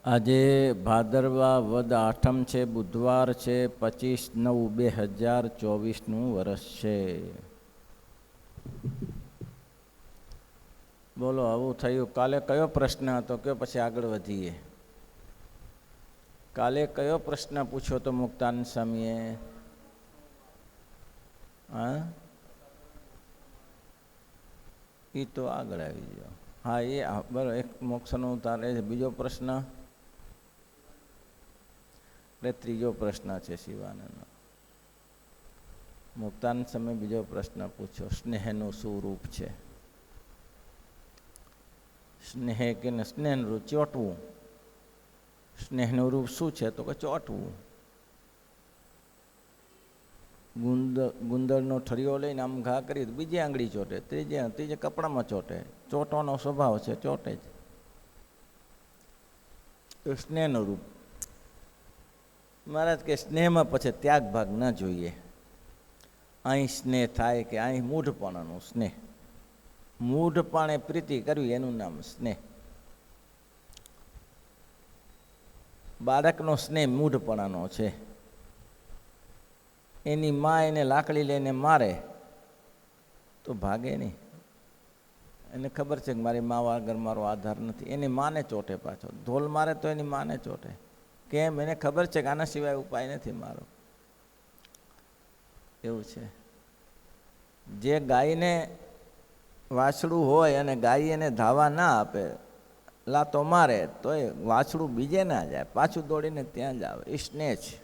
આજે ભાદરવા વદ આઠમ છે, બુધવાર છે, 25/9/2024 વર્ષ છે. બોલો, આવું થયું. કાલે કયો પ્રશ્ન હતો કયો, પછી આગળ વધીએ. કાલે કયો પ્રશ્ન પૂછ્યો તો મુક્તાનંદ સ્વામીએ? હા, એ તો આગળ આવી ગયો. હા, એ બરાબર. એક મોક્ષનો તારે બીજો પ્રશ્ન, એટલે ત્રીજો પ્રશ્ન છે શિવાનંદનો. મુક્તાનંદ સ્વામી બીજો પ્રશ્ન પૂછ્યો, સ્નેહનું શું રૂપ છે? સ્નેહ કે સ્નેહનું રૂપ ચોંટવું. સ્નેહનું રૂપ શું છે? તો કે ચોંટવું. ગુંદરનો ઠળિયો લઈને આમ ઘા કરી બીજી આંગળી ચોંટે, ત્રીજે કપડામાં ચોંટે. ચોંટવાનો સ્વભાવ છે, ચોંટે જ. સ્નેહનું રૂપ. મહારાજ કે સ્નેહમાં પછી ત્યાગ ભાગ ન જોઈએ. અહીં સ્નેહ થાય કે અહીં મૂઢપણાનો સ્નેહ. મૂઢપણે પ્રીતિ કરવી એનું નામ સ્નેહ. બાળકનો સ્નેહ મૂઢપણાનો છે. એની મા એને લાકડી લઈને મારે તો ભાગે નહીં. એને ખબર છે કે મારી મા વગર મારો આધાર નથી. એની માને ચોટે પાછો. ધોલ મારે તો એની માને ચોટે. કેમ? એને ખબર છે કે આના સિવાય ઉપાય નથી મારો. એવું છે. જે ગાયને વાછડું હોય અને ગાય એને ધાવા ના આપે, લાતો મારે, તો એ વાછડું બીજે ના જાય, પાછું દોડીને ત્યાં જ આવે. એ સ્નેહ છે,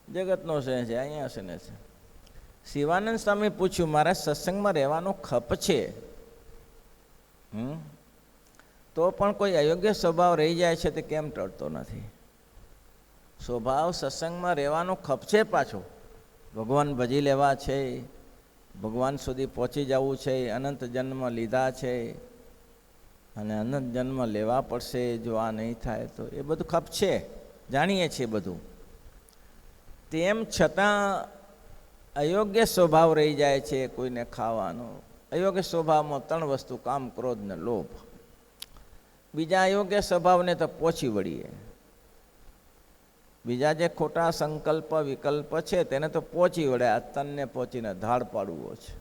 જગતનો સ્નેહ છે. અહીંયા સ્નેહ છે. શિવાનંદ સ્વામી પૂછ્યું, મારા સત્સંગમાં રહેવાનો ખપ છે, તો પણ કોઈ અયોગ્ય સ્વભાવ રહી જાય છે તે કેમ ટળતો નથી? સ્વભાવ સત્સંગમાં રહેવાનો ખપ છે. પાછો ભગવાન ભજી લેવા છે, ભગવાન સુધી પહોંચી જવું છે, અનંત જન્મ લીધા છે અને અનંત જન્મ લેવા પડશે. જો આ નહીં થાય તો એ બધું ખપ છે, જાણીએ છીએ બધું. તેમ છતાં અયોગ્ય સ્વભાવ રહી જાય છે કોઈને ખાવાનો. અયોગ્ય સ્વભાવમાં 3 વસ્તુ: કામ, ક્રોધ ને લોભ. બીજા અયોગ્ય સ્વભાવને તો પહોંચી વળીએ. બીજા જે ખોટા સંકલ્પ વિકલ્પ છે તેને તો પહોંચી વળે. આ તનને પહોંચીને ધાડ પાડવો છે.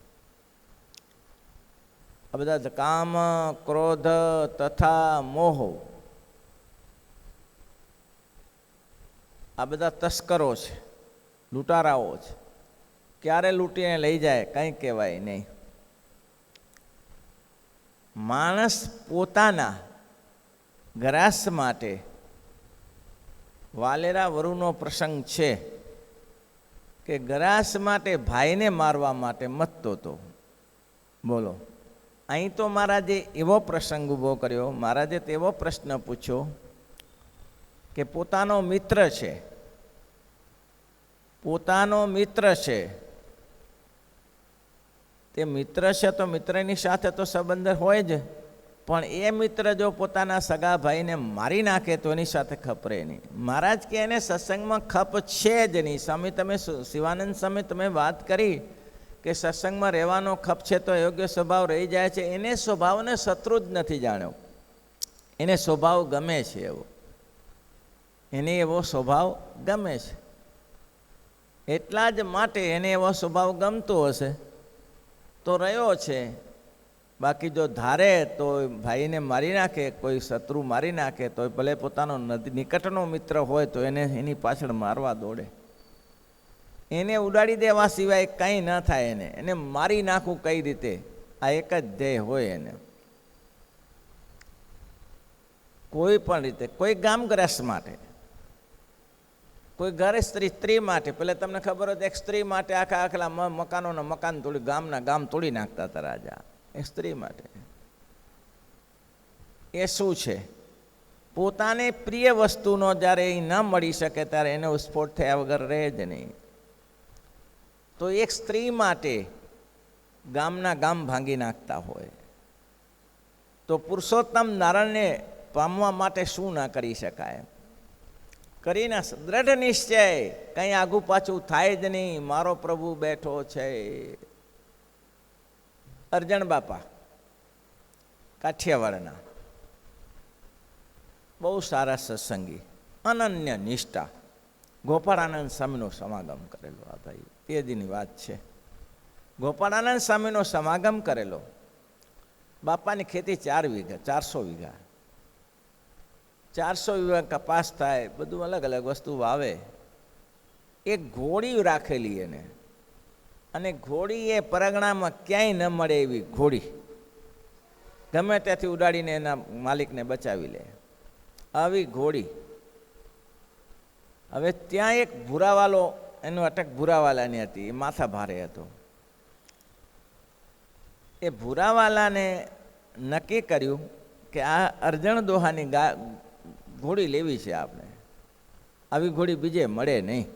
આ બધા કામ, ક્રોધ તથા મોહ, આ બધા તસ્કરો છે, લૂંટારાઓ છે. ક્યારે લૂંટીને લઈ જાય કંઈ કહેવાય નહીં. માણસ પોતાના ગ્રાસ માટે, વાલેરા વરુનો પ્રસંગ છે કે ગ્રાસ માટે ભાઈને મારવા માટે મથતો હતો. બોલો, અહીં તો મહારાજે એવો પ્રસંગ ઊભો કર્યો. મહારાજે તેવો પ્રશ્ન પૂછ્યો કે પોતાનો મિત્ર છે, પોતાનો મિત્ર છે, તે મિત્ર છે તો મિત્રની સાથે તો સંબંધ હોય જ, પણ એ મિત્ર જો પોતાના સગા ભાઈને મારી નાખે તો એની સાથે ખપ રહે નહીં. મહારાજ કે એને સત્સંગમાં ખપ છે જ નહીં. સ્વામી તમે શિવાનંદ સ્વામી તમે વાત કરી કે સત્સંગમાં રહેવાનો ખપ છે તો યોગ્ય સ્વભાવ રહી જાય છે. એને સ્વભાવને શત્રુ જ નથી જાણ્યો. એને સ્વભાવ ગમે છે એવો. એને એવો સ્વભાવ ગમે છે. એટલા જ માટે એને એવો સ્વભાવ ગમતો હશે તો રહ્યો છે. બાકી જો ધારે તો ભાઈને મારી નાખે, કોઈ શત્રુ મારી નાખે તો ભલે પોતાનો નિકટનો મિત્ર હોય તો એને એની પાછળ મારવા દોડે. એને ઉડાડી દેવા સિવાય કંઈ ન થાય. એને મારી નાખવું કઈ રીતે, આ એક જ ધ્યેય હોય એને. કોઈ પણ રીતે, કોઈ ગામગ્રસ્ત માટે, કોઈ ઘરે સ્ત્રી માટે. પેલા તમને ખબર હોય એક સ્ત્રી માટે આખા મકાનોના મકાન તોડી, ગામના ગામ તોડી નાખતા હતા રાજા. એ સ્ત્રી માટે એ શું છે? પોતાને પ્રિય વસ્તુનો જ્યારે એ ન મળી શકે ત્યારે એને સ્ફોટ થયા વગર રહે જ નહીં. તો એક સ્ત્રી માટે ગામના ગામ ભાંગી નાખતા હોય તો પુરુષોત્તમ નારાયણને પામવા માટે શું ના કરી શકાય? કરીને દ્રઢ નિશ્ચય, કંઈ આગુ પાછું થાય જ નહીં. મારો પ્રભુ બેઠો છે. અરજણ બાપા કાઠિયાવાડના, બહુ સારા સત્સંગી, અનન્ય નિષ્ઠા, ગોપાળાનંદ સ્વામીનો સમાગમ કરેલો. આ ભાઈ તે દીની વાત છે. ગોપાળાનંદ સ્વામીનો સમાગમ કરેલો. બાપાની ખેતી 4 વીઘા, 400 વીઘા, 400 વીઘા કપાસ થાય, બધું અલગ અલગ વસ્તુ વાવે. એક ઘોડી રાખેલી એને, અને ઘોડી એ પરગણામાં ક્યાંય ન મળે એવી ઘોડી, ગમે ત્યાંથી ઉડાડીને એના માલિકને બચાવી લે આવી ઘોડી. હવે ત્યાં એક ભૂરાવાલો, એનું અટક ભૂરાવાલાની હતી, એ માથા ભારે હતો. એ ભૂરાવાલાને નક્કી કર્યું કે આ અરજણ દોહાની ઘોડી લેવી છે આપણે, આવી ઘોડી બીજે મળે નહીં.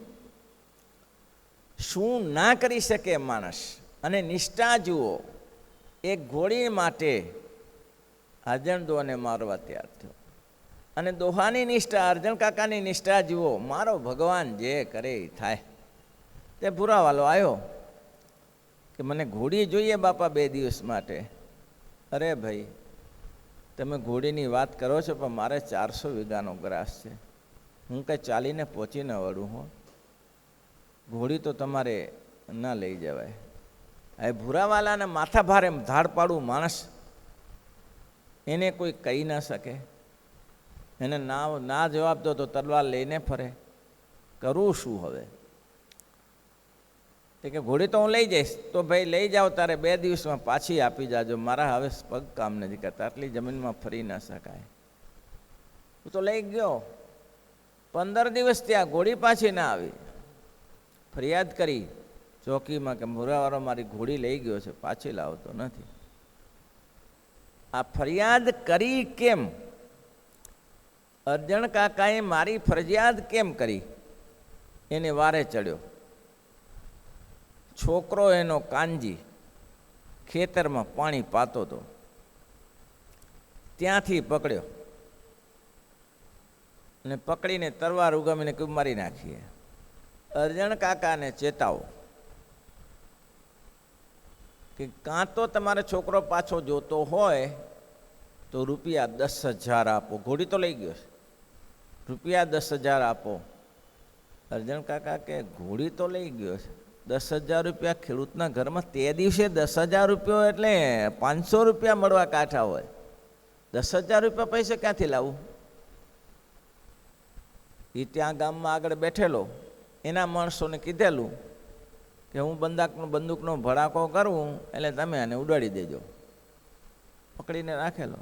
શું ના કરી શકે માણસ, અને નિષ્ઠા જુઓ, એક ઘોડી માટે અરજણ દોહાને મારવા તૈયાર થયો. અને દોહાની નિષ્ઠા, અરજણ કાકાની નિષ્ઠા જુઓ, મારો ભગવાન જે કરે એ થાય. તે ભૂરાવાલો આવ્યો કે મને ઘોડી જોઈએ બાપા 2 દિવસ માટે. અરે ભાઈ, તમે ઘોડીની વાત કરો છો, પણ મારે 400 વીઘાનો ગ્રાસ છે, હું કંઈ ચાલીને પહોંચી ન વળું હો, ઘોડી તો તમારે ન લઈ જવાય. હવે ભૂરાવાલાને માથા ભારે ધાડ પાડું માણસ, એને કોઈ કહી ન શકે, એને ના જવાબ દો તો તલવાર લઈને ફરે, કરું શું હવે? કે ઘોડી તો હું લઈ જઈશ. તો ભાઈ લઈ જાઓ, તારે 2 દિવસમાં પાછી આપી જાજો, મારા હવે પગ કામ નથી કરતા, આટલી જમીનમાં ફરી ન શકાય. હું તો લઈ ગયો, 15 દિવસ ત્યાં ઘોડી પાછી ના આવી. ફરિયાદ કરી ચોકીમાં કે ભૂરાવાળો મારી ઘોડી લઈ ગયો છે, પાછી લાવતો નથી. આ ફરિયાદ કરી કેમ? અરજણ કાકાએ મારી ફરિયાદ કેમ કરી? એને વારે ચડ્યો. છોકરો એનો કાનજી ખેતરમાં પાણી પાતો હતો, ત્યાંથી પકડ્યો અને પકડીને તલવાર ઉગામીને મારી નાખીએ. અરજણ કાકાને ચેતાવો કે કાં તો તમારો છોકરો પાછો જોતો હોય તો રૂપિયા 10,000 આપો. ઘોડી તો લઈ ગયો છે, રૂપિયા 10,000 આપો. અરજણ કાકા કે ઘોડી તો લઈ ગયો છે, 10,000 રૂપિયા ખેડૂતના ઘરમાં તે દિવસે 10,000 રૂપિયો એટલે 500 રૂપિયા મળવા કાઠા હોય. 10,000 રૂપિયા પૈસા ક્યાંથી લાવું? એ ત્યાં ગામમાં આગળ બેઠેલો એના માણસોને કીધેલું કે હું બંદૂકનો ભડાકો કરું એટલે તમે આને ઉડાડી દેજો. પકડીને રાખેલો.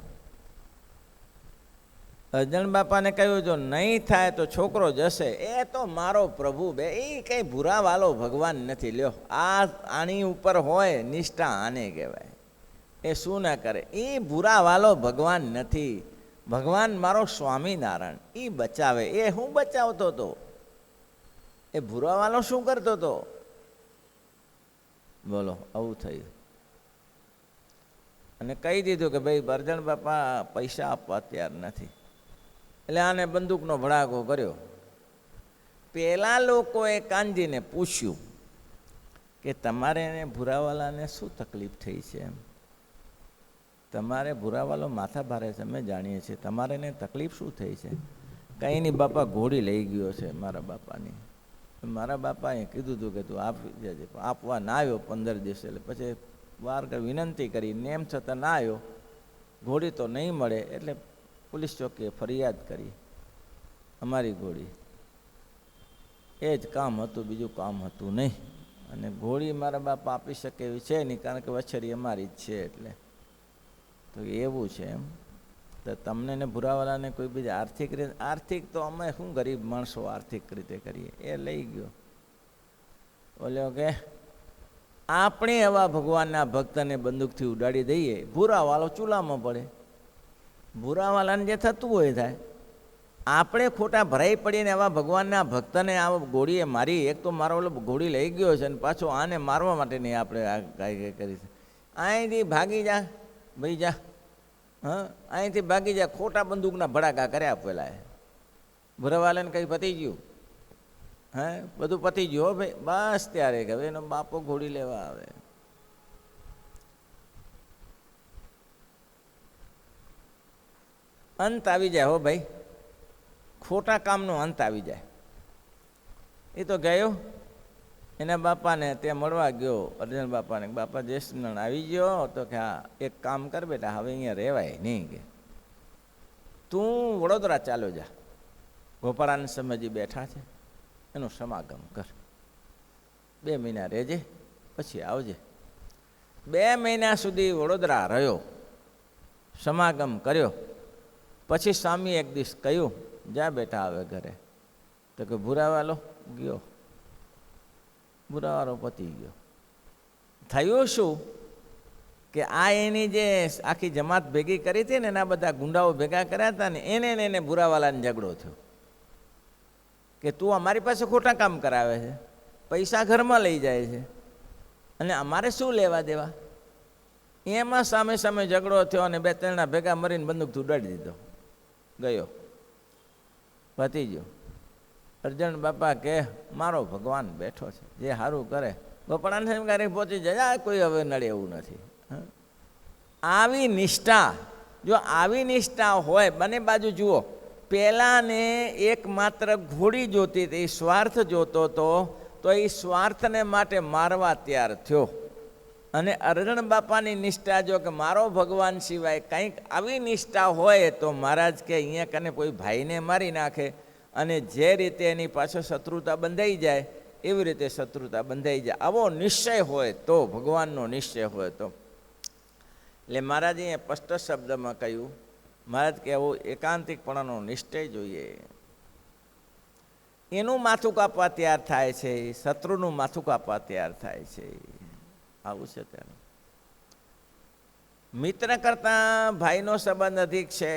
અરજણ બાપાને કહ્યું જો નહીં થાય તો છોકરો જશે. એ તો મારો પ્રભુ બે, એ કંઈ ભૂરાવાલો ભગવાન નથી. લ્યો, આની ઉપર હોય નિષ્ઠા, આને કહેવાય. એ શું ના કરે, એ ભૂરાવાલો ભગવાન નથી. ભગવાન મારો સ્વામિનારાયણ, એ બચાવે. એ હું બચાવતો હતો, એ ભૂરાવાલો શું કરતો હતો? બોલો, આવું થયું. અને કહી દીધું કે ભાઈ અરજણ બાપા પૈસા આપવા તૈયાર નથી. એટલે આને બંદૂકનો ભડાકો કર્યો. પેલા લોકોએ કાનજીને પૂછ્યું કે તમારે એને ભૂરાવાલાને શું તકલીફ થઈ છે? એમ, તમારે ભૂરાવાલો માથા ભારે છે, અમે જાણીએ છીએ, તમારે એને તકલીફ શું થઈ છે? કંઈ નહીં બાપા, ઘોડી લઈ ગયો છે મારા બાપાની. મારા બાપાએ કીધું હતું કે તું આપી જજે. આપવા ના આવ્યો 15 દિવસ. એટલે પછી વાર વિનંતી કરી, નેમ છતાં ના આવ્યો. ઘોડી તો નહીં મળે એટલે પોલીસ ચોકીએ ફરિયાદ કરી. અમારી ઘોડી, એ જ કામ હતું, બીજું કામ હતું નહીં. અને ઘોડી મારા બાપા આપી શકે એવી છે નહીં, કારણ કે વછેરી અમારી જ છે. એટલે તો એવું છે. એમ તો તમને ને ભૂરાવાલાને કોઈ બીજા આર્થિક તો અમે શું ગરીબ માણસો આર્થિક રીતે કરીએ. એ લઈ ગયો. બોલ્યો કે આપણે એવા ભગવાનના ભક્તને બંદૂકથી ઉડાડી દઈએ, ભૂરાવાલો ચૂલામાં પડે. ભૂરાવાલાને જે થતું હોય થાય. આપણે ખોટા ભરાઈ પડીને એવા ભગવાનના ભક્તને આ ઘોડીએ મારી. એક તો મારો ઓલો ઘોડી લઈ ગયો છે, અને પાછો આને મારવા માટે નહીં આપણે આ કાંઈ કરી છે. અહીંથી ભાગી જા ભાઈ, જા. હા, અહીંથી ભાગી જા. ખોટા બંદૂકના ભડાકા કર્યા પેલા. ભૂરાવાલાને કંઈ પતી ગયું? હે, બધું પતી ગયું હો ભાઈ. બસ ત્યારે કે હવે એનો બાપો ઘોડી લેવા આવે. અંત આવી જાય હો ભાઈ. ખોટા કામનો અંત આવી જાય. એ તો ગયો એના બાપાને ત્યાં મળવા ગયો અર્જુન બાપાને. બાપા જય શ્રીનારાયણ આવી ગયો? તો કે હા. એક કામ કર બેટા, હવે અહીંયા રહેવાય નહીં, કે તું વડોદરા ચાલ્યો જા, ગોપાળાનંદ સ્વામીજી બેઠા છે, એનો સમાગમ કર, 2 મહિના રહેજે, પછી આવજે. 2 મહિના સુધી વડોદરા રહ્યો, સમાગમ કર્યો. પછી સ્વામી એક દિવસ કહ્યું, જા બેટા આવે ઘરે. તો કે ભૂરાવાલો ગયો, ભૂરાવાળો પતી ગયો. થયું શું કે આ એની જે આખી જમાત ભેગી કરી હતી ને, એના બધા ગુંડાઓ ભેગા કર્યા હતા ને, એને ભૂરાવાલાને ઝઘડો થયો કે તું અમારી પાસે ખોટા કામ કરાવે છે, પૈસા ઘરમાં લઈ જાય છે, અને અમારે શું લેવા દેવા. એમાં સામે સામે ઝઘડો થયો અને 2-3 ભેગા મરીને બંદૂકથી ઉડાડી દીધો, ગયો, પતી ગયો. અર્જુન બાપા કે મારો ભગવાન બેઠો છે, જે સારું કરે. ગોપાળાનંદ સ્વામી પહોંચી જાય, કોઈ હવે નડે એવું નથી. આવી નિષ્ઠા, જો આવી નિષ્ઠા હોય, બંને બાજુ જુઓ. પહેલાને એકમાત્ર ઘોડી જોતી હતી, સ્વાર્થ જોતો હતો, તો એ સ્વાર્થને માટે મારવા તૈયાર થયો. અને અર્જુન બાપાની નિષ્ઠા જો કે મારો ભગવાન સિવાય કંઈક આવી નિષ્ઠા હોય, તો મહારાજ કે અહીંયા કને કોઈ ભાઈને મારી નાખે, અને જે રીતે એની પાછળ શત્રુતા બંધાઈ જાય એવી રીતે શત્રુતા બંધાઈ જાય. આવો નિશ્ચય હોય તો, ભગવાનનો નિશ્ચય હોય તો. એટલે મહારાજે અહીંયા સ્પષ્ટ શબ્દમાં કહ્યું, મહારાજ કે આવો એકાંતિકપણાનો નિશ્ચય જોઈએ. એનું માથું કાપવા તૈયાર થાય છે, શત્રુનું માથું કાપવા તૈયાર થાય છે. આવું છે ત્યારે. મિત્ર કરતાં ભાઈનો સંબંધ અધિક છે,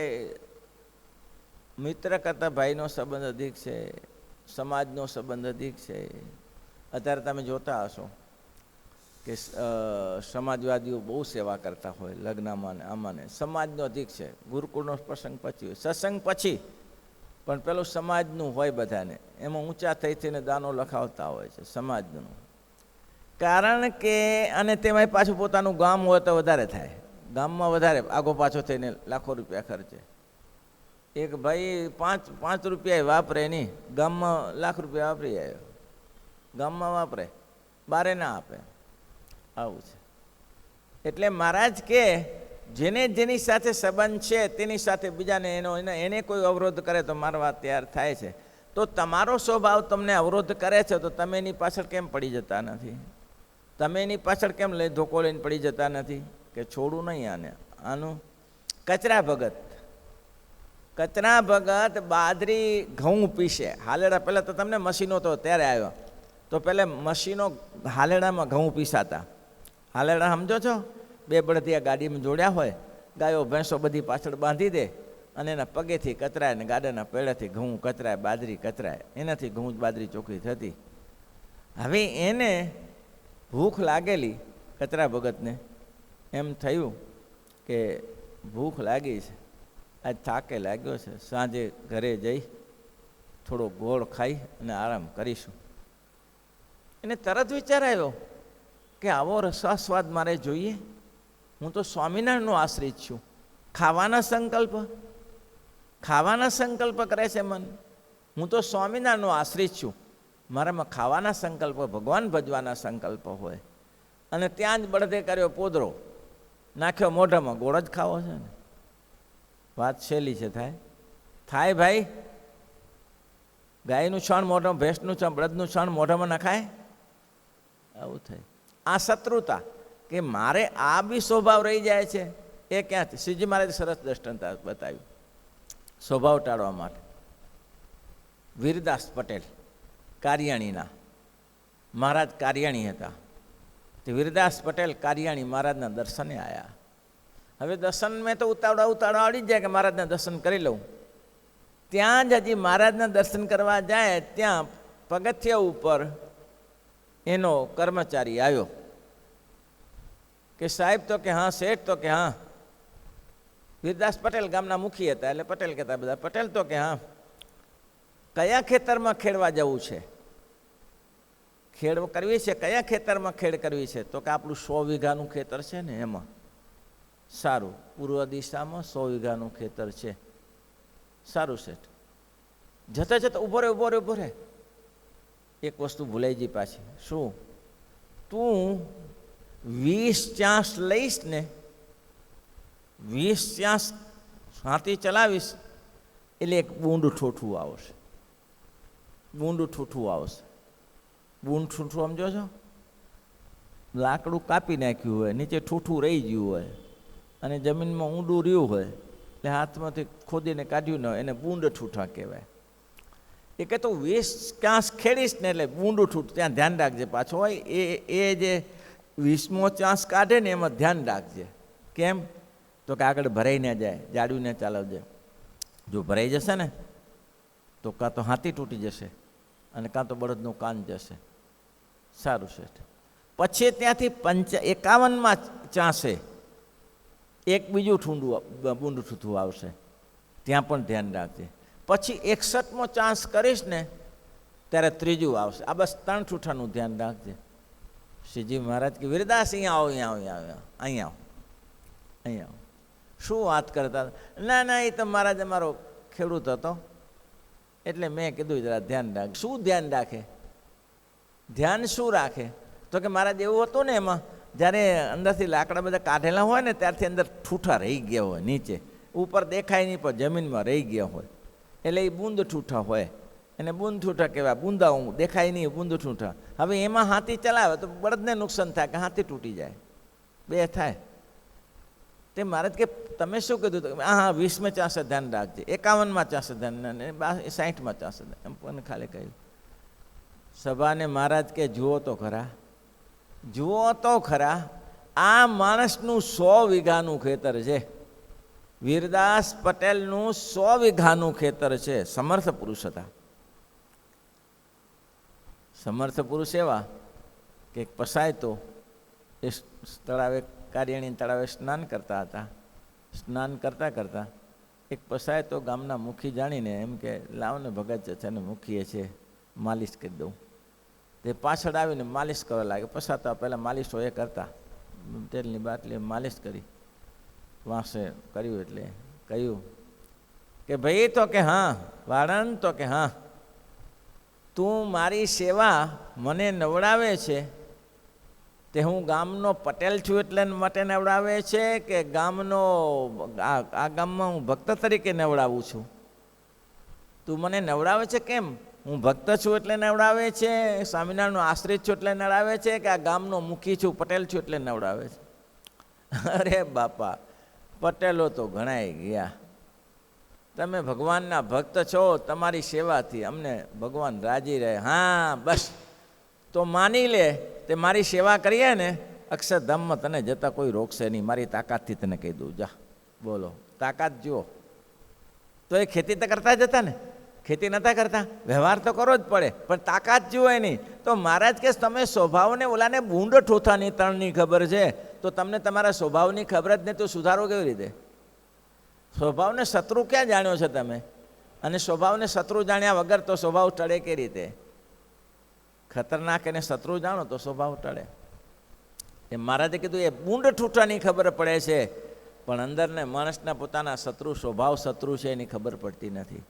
મિત્ર કરતાં ભાઈનો સંબંધ અધિક છે, સમાજનો સંબંધ અધિક છે. અત્યારે તમે જોતા હશો કે સમાજવાદીઓ બહુ સેવા કરતા હોય, લગ્નમાં ને આમાં ને, સમાજનો અધિક છે. ગુરુકુળનો પ્રસંગ પછી, સત્સંગ પછી પણ પેલું સમાજનું હોય બધાને, એમાં ઊંચા થઈને દાનો લખાવતા હોય છે સમાજનું. કારણ કે અને તેમાંય પાછું પોતાનું ગામ હોય તો વધારે થાય, ગામમાં વધારે આગો પાછો થઈને લાખો રૂપિયા ખર્ચે. એક ભાઈ 5 રૂપિયા વાપરે નહીં, ગામમાં લાખ રૂપિયા વાપરી આવ્યો, ગામમાં વાપરે, બારે ના આપે. આવું છે. એટલે મહારાજ કે જેને જેની સાથે સંબંધ છે તેની સાથે બીજાને એને કોઈ અવરોધ કરે તો મારવા તૈયાર થાય છે. તો તમારો સ્વભાવ તમને અવરોધ કરે છે, તો તમે એની પાછળ કેમ પડી જતા નથી? તમે એની પાછળ કેમ ધોકો લઈને પડી જતા નથી કે છોડું નહીં આને? આનું કચરા ભગત બાજરી ઘઉં પીસે. હાલેડા પહેલાં તો તમને મશીનો તો ત્યારે આવ્યો, તો પહેલાં મશીનો હાલેડામાં ઘઉં પીસાતા. હાલેડા સમજો છો? 2 બળદિયા ગાડીમાં જોડ્યા હોય, ગાયો ભેંસો બધી પાછળ બાંધી દે, અને એના પગેથી કતરાય ને ગાડાના પેડાથી ઘઉં કતરાય, બાજરી કતરાય, એનાથી ઘઉં બાજરી ચોખ્ખી થતી. હવે એને ભૂખ લાગેલી કચરા ભગતને, એમ થયું કે ભૂખ લાગી છે, આજ થાકે લાગ્યો છે, સાંજે ઘરે જઈ થોડો ગોળ ખાઈ અને આરામ કરીશું. એને તરત વિચાર આવ્યો કે આવો રસાસ્વાદ મારે જોઈએ. હું તો સ્વામિનારાયણનો આશ્રિત છું. ખાવાના સંકલ્પ કરે છે મન. હું તો સ્વામિનારાયણનો આશ્રિત છું, મારામાં ખાવાના સંકલ્પ, ભગવાન ભજવાના સંકલ્પ હોય. અને ત્યાં જ બળદે કર્યો પોદરો, નાખ્યો મોઢામાં. ગોળ જ ખાવો છે ને, વાત છેલ્લી છે. થાય ભાઈ? ગાયનું છાણ મોઢામાં, ભેંસનું છાણ, બળદનું છાણ મોઢામાં નખાય? આવું થાય. આ શત્રુતા કે મારે આ બી સ્વભાવ રહી જાય છે, એ ક્યાંથી? શ્રીજી મહારાજે સરસ દ્રષ્ટાંત બતાવ્યું સ્વભાવ ટાળવા માટે. વીરદાસ પટેલ કારિયાણીના મહારાજ કારિયાણી હતા. તે વીરદાસ પટેલ કારિયાણી મહારાજના દર્શને આવ્યા. હવે દર્શન મેં તો ઉતાવળા આવડી જ જાય કે મહારાજના દર્શન કરી લઉં. ત્યાં જ હજી મહારાજના દર્શન કરવા જાય, ત્યાં પગથિયા ઉપર એનો કર્મચારી આવ્યો કે સાહેબ, તો કે હા. શેઠ? તો કે હા. વીરદાસ પટેલ ગામના મુખી હતા, એટલે પટેલ કહેતા બધા. પટેલ? તો કે હા. કયા ખેતરમાં ખેડવા જવું છે? ખેડ કરવી છે? કયા ખેતરમાં ખેડ કરવી છે? તો કે આપણું 100 વીઘાનું ખેતર છે ને એમાં. સારું, પૂર્વ દિશામાં 100 વીઘાનું ખેતર છે. સારું શેઠ. જતા જતા ઊભો રહે ઊભો રહે ઊભો રહે. એક વસ્તુ ભૂલાઈ ગઈ પાછી. શું? તું 20 ચાંસ લઈશ ને, 20 ચાંસ હાથી ચલાવીશ એટલે એક બૂંદ ઠોઠું આવશે. બૂંદ ઠૂઠું આવશે. બૂંદ ઠૂઠું સમજો છો? લાકડું કાપી નાખ્યું હોય, નીચે ઠૂઠું રહી ગયું હોય અને જમીનમાં ઊંડું રહ્યું હોય, એટલે હાથમાંથી ખોદીને કાઢ્યું ન હોય, એને બૂંદ ઠૂઠા કહેવાય. એ કે તો 20 ચાંસ ખેડીશ ને એટલે બૂંદ ઠૂઠ. ત્યાં ધ્યાન રાખજે પાછો હોય એ જે 20મો ચાંસ કાઢે ને એમાં ધ્યાન રાખજે. કેમ? તો કે આગળ ભરાઈ ન જાય, જાડું ને ચાલવજે. જો ભરાઈ જશે ને તો કાં તો હાથી તૂટી જશે અને કાં તો બળદનું કાન જશે. સારું છે. પછી ત્યાંથી 51માં ચાંસે એક બીજું બૂંદ ઠૂઠું આવશે, ત્યાં પણ ધ્યાન રાખજે. પછી 61મો ચાન્સ કરીશ ને ત્યારે ત્રીજું આવશે. આ બસ 3 ઠૂઠાનું ધ્યાન રાખજે. શ્રીજી મહારાજ કે વીરદાસ અહીંયા આવો, અહીંયા આવો, અહીંયા આવો, અહીંયા આવો. શું વાત કરતા? ના ના, એ તો મહારાજ અમારો ખેડૂત હતો એટલે મેં કીધું જરા ધ્યાન રાખ. શું ધ્યાન રાખે? ધ્યાન શું રાખે? તો કે મહારાજ એવું હતું ને, એમાં જ્યારે અંદરથી લાકડા બધા કાઢેલા હોય ને ત્યારથી અંદર ઠૂઠા રહી ગયા હોય, નીચે ઉપર દેખાય નહીં પણ જમીનમાં રહી ગયા હોય, એટલે એ બૂંદ ઠૂઠા હોય. એને બૂંદ ઠૂઠા કહેવાય. બૂંદા હું દેખાય નહીં, બૂંદ ઠૂઠા. હવે એમાં હાથી ચલાવે તો બળદને નુકસાન થાય કે હાથી તૂટી જાય, બે થાય. તે મહારાજ કે તમે શું કીધું? હા 20માં ચાંસે ધ્યાન રાખજે, 51માં ચાંસે ધ્યાન, 60માં ચાંસે એમ પણ ખાલી કહ્યું. સભાને મહારાજ કે જુઓ તો ખરા, જુઓ તો ખરા, આ માણસનું 100 વીઘાનું ખેતર છે. વીરદાસ પટેલનું 100 વીઘાનું ખેતર છે. સમર્થ પુરુષ હતા. સમર્થ પુરુષ એવા કે પસાય તો એ તળાવે, કાર્યાણી તળાવે સ્નાન કરતા હતા. સ્નાન કરતાં કરતાં એક પસાય તો ગામના મુખી જાણીને એમ કે લાવને ભગત છે ને મુખીએ છે, માલિશ કરી દઉં. તે પાછળ આવીને માલિશ કરવા લાગે. પસાતા પહેલાં માલિશ એ કરતા, તેલની બાટલી માલિશ કરી, વાંસે કર્યું એટલે કહ્યું કે ભાઈ, તો કે હા વાળન, તો કે હા, તું મારી સેવા મને નવડાવે છે તે હું ગામનો પટેલ છું એટલે માટે નવડાવે છે કે ગામનો આ ગામમાં હું ભક્ત તરીકે નવડાવું છું? તું મને નવડાવે છે કેમ? હું ભક્ત છું એટલે નવડાવે છે, સ્વામિનારાયણનો આશ્રિત છું એટલે નવડાવે છે, કે આ ગામનો મુખી છું, પટેલ છું એટલે નવડાવે છે? અરે બાપા, પટેલો તો ઘણાય ગયા. તમે ભગવાનના ભક્ત છો, તમારી સેવાથી અમને ભગવાન રાજી રહે. હા બસ, તો માની લે તે મારી સેવા કરીએ ને, અક્ષરધામમાં તને જતાં કોઈ રોકશે નહીં. મારી તાકાતથી તને કહી દઉં, જા બોલો, તાકાત જુઓ. તો એ ખેતી તો કરતા જ હતા ને, ખેતી નહોતા કરતા, વ્યવહાર તો કરવો જ પડે, પણ તાકાત જુએ નહીં. તો મહારાજ કે તમે સ્વભાવને ઓલાને બૂંદ ઠોઠાની ત્રણની ખબર છે, તો તમને તમારા સ્વભાવની ખબર જ નહીં તો સુધારો કેવી રીતે? સ્વભાવને શત્રુ ક્યાં જાણ્યો છે તમે? અને સ્વભાવને શત્રુ જાણ્યા વગર તો સ્વભાવ ટળે કેવી રીતે? ખતરનાક એને શત્રુ જાણો તો સ્વભાવ ટળે. એ મહારાજે કીધું એ બૂંદ ઠૂઠાની ખબર પડે છે, પણ અંદરને માણસના પોતાના શત્રુ, સ્વભાવ શત્રુ છે એની ખબર પડતી નથી.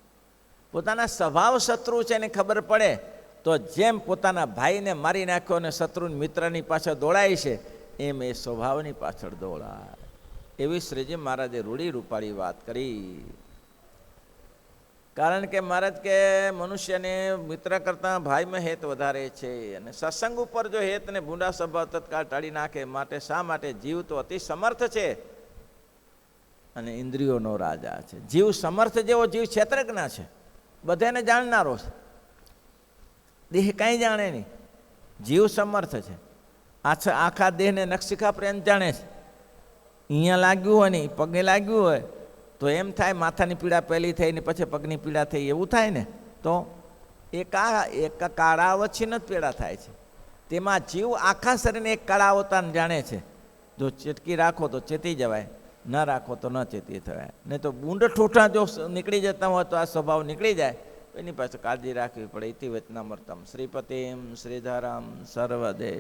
પોતાના સ્વભાવ શત્રુ છે એની ખબર પડે તો જેમ પોતાના ભાઈને મારી નાખ્યો અને શત્રુ મિત્રની પાછળ દોડાય છે, એમ એ સ્વભાવની પાછળ દોડાય. એવી શ્રીજી મહારાજે રૂડી રૂપાળી વાત કરી. કારણ કે મહારાજ કે મનુષ્યને મિત્ર કરતાં ભાઈમાં હેત વધારે છે, અને સત્સંગ ઉપર જો હેતને ભૂંડા સ્વભાવ તત્કાળ ટાળી નાખે. માટે શા માટે? જીવ તો અતિ સમર્થ છે અને ઇન્દ્રિયોનો રાજા છે. જીવ સમર્થ જેવો જીવ ક્ષેત્રજ્ઞ છે, બધાને જાણનારો છે, દેહ કાંઈ જાણે નહીં. જીવ સમર્થ છે, આખા દેહને નખશિખા પ્રેમ જાણે છે. અહીંયા લાગ્યું હોય ને પગે લાગ્યું હોય તો એમ થાય માથાની પીડા પહેલી થઈ ને પછી પગની પીડા થઈ, એવું થાય ને. તો એક કાળાવચ્છી જ પીડા થાય છે. તેમાં જીવ આખા શરીરને એક કાળાવતાને જાણે છે. જો ચેતકી રાખો તો ચેતી જવાય, ન રાખો તો ન ચેતી થવાય. નહીં તો બૂંદ ઠૂઠા જો નીકળી જતા હોય તો આ સ્વભાવ નીકળી જાય, એની પાસે કાળજી રાખવી પડે. ઇતિ વચનામૃતમ શ્રીપતિમ શ્રીધરમ સર્વદે